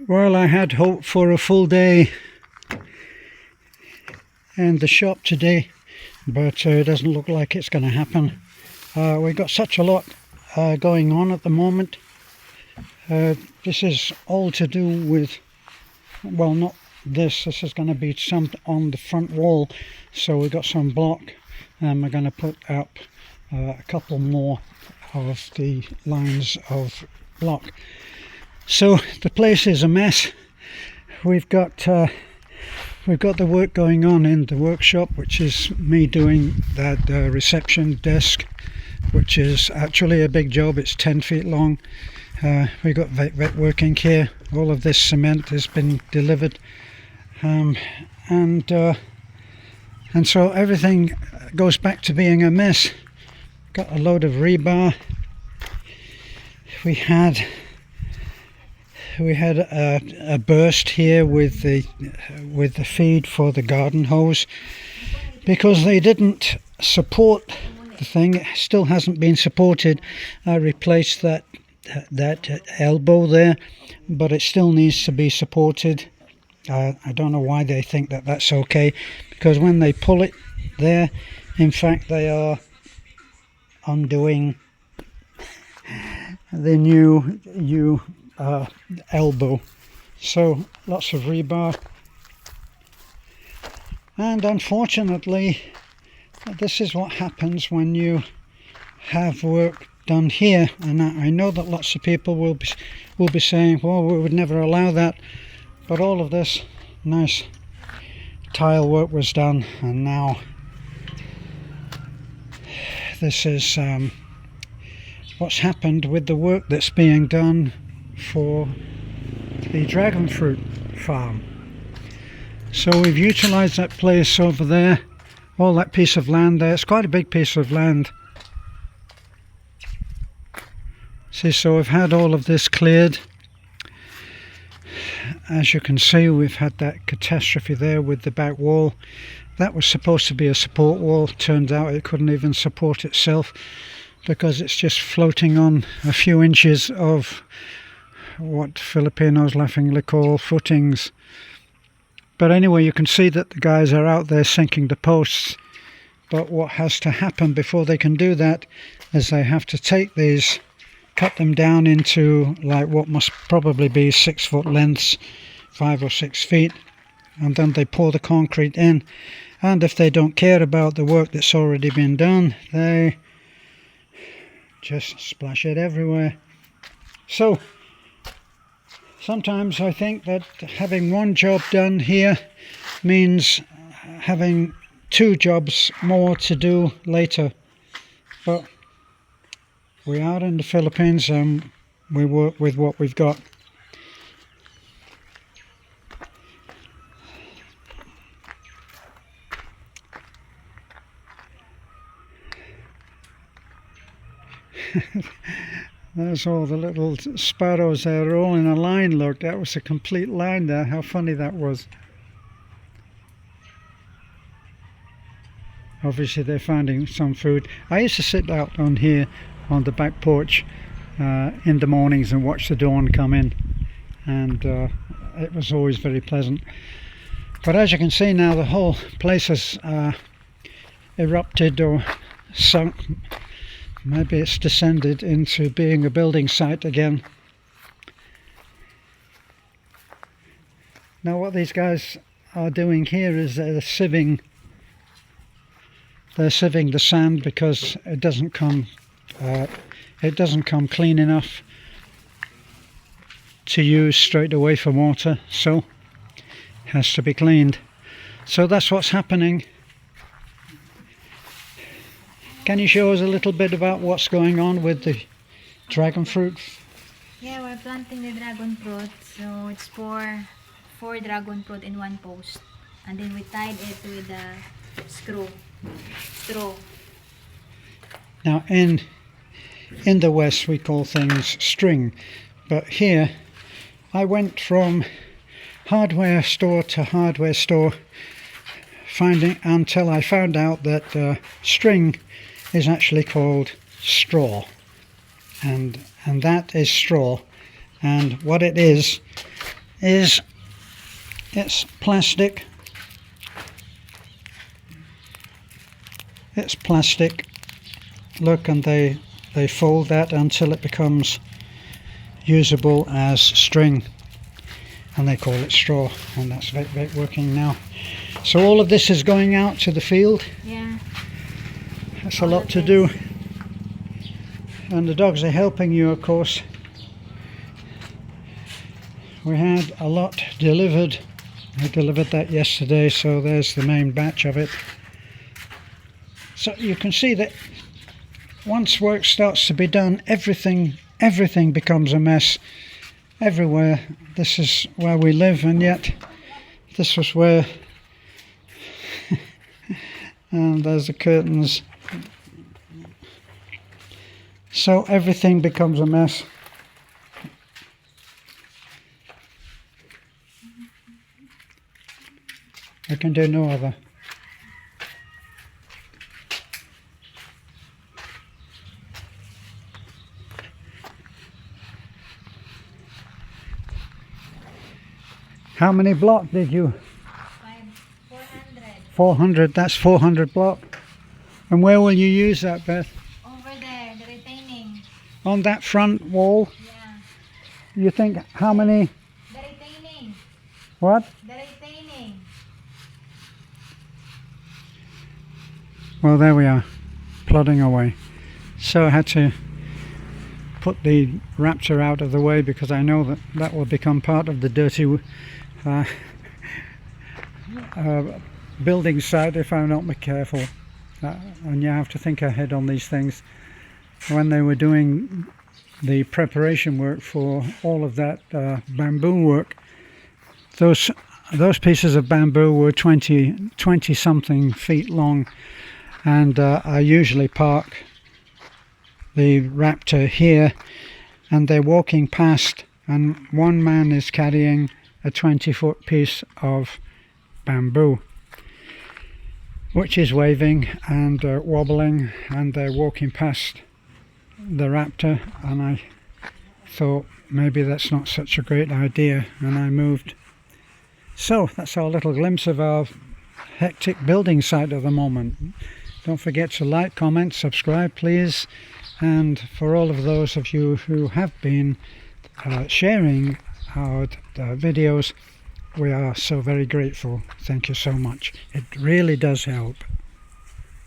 Well, I had hoped for a full day in the shop today, but it doesn't look like it's going to happen. We've got such a lot going on at the moment. This is all to do with, well, not this is going to be some on the front wall, so we've got some block, and we're going to put up a couple more of the lines of block. So the place is a mess. We've got the work going on in the workshop, which is me doing that reception desk, which is actually a big job. It's 10 feet long. We've got wet working here. All of this cement has been delivered, and so everything goes back to being a mess. Got a load of rebar. We had a burst here with the feed for the garden hose, because they didn't support the thing. It still hasn't been supported. I replaced that elbow there, but it still needs to be supported. I don't know why they think that that's okay, because when they pull it there, in fact they are undoing the new elbow. So lots of rebar, and unfortunately this is what happens when you have work done here. And I know that lots of people will be saying, well, we would never allow that, but all of this nice tile work was done, and now this is what's happened with the work that's being done for the dragon fruit farm. So we've utilized that place over there, all that piece of land there. It's quite a big piece of land. See, so we've had all of this cleared. As you can see, we've had that catastrophe there with the back wall. That was supposed to be a support wall. Turned out it couldn't even support itself, because it's just floating on a few inches of what Filipinos laughingly call footings. But anyway, you can see that the guys are out there sinking the posts. But what has to happen before they can do that is they have to take these, cut them down into like what must probably be 6 foot lengths, 5 or 6 feet, and then they pour the concrete in. And if they don't care about the work that's already been done, they just splash it everywhere. So sometimes I think that having one job done here means having 2 jobs more to do later. But we are in the Philippines, and we work with what we've got. There's all the little sparrows there, all in a line. Look, that was a complete line there. How funny that was. Obviously they're finding some food. I used to sit out on here on the back porch in the mornings and watch the dawn come in, and it was always very pleasant. But as you can see now, the whole place has erupted or sunk. Maybe it's descended into being a building site again. Now what these guys are doing here is they're sieving the sand, because it doesn't come clean enough to use straight away for water, so it has to be cleaned. So that's what's happening. Can you show us a little bit about what's going on with the dragon fruit? Yeah, we're planting the dragon fruit. So it's four dragon fruit in one post, and then we tied it with a straw. Now in the West we call things string, but here I went from hardware store to hardware store until I found out that string is actually called straw, and that is straw. And what it is is it's plastic. It's plastic. Look, and they fold that until it becomes usable as string, and they call it straw, and that's working now. So all of this is going out to the field. Yeah. That's a lot to do, and the dogs are helping you, of course. We had a lot delivered. I delivered that yesterday, so there's the main batch of it. So you can see that once work starts to be done, everything becomes a mess everywhere. This is where we live, and yet this was where and there's the curtains. So everything becomes a mess. I can do no other. How many block did you? 400. 400, that's 400 block. And where will you use that, Beth? Over there, the retaining. On that front wall? Yeah. You think how many? The retaining. What? The retaining. Well, there we are, plodding away. So I had to put the Raptor out of the way because I know that that will become part of the dirty building site if I'm not careful. And you have to think ahead on these things. When they were doing the preparation work for all of that bamboo work, those pieces of bamboo were 20 something feet long, and I usually park the Raptor here, and they're walking past, and one man is carrying a 20-foot piece of bamboo, which is waving and wobbling, and they're walking past the Raptor, and I thought maybe that's not such a great idea, and I moved. So that's our little glimpse of our hectic building site at the moment. Don't forget to like, comment, subscribe please, and for all of those of you who have been sharing our videos, we are so very grateful. Thank you so much. It really does help.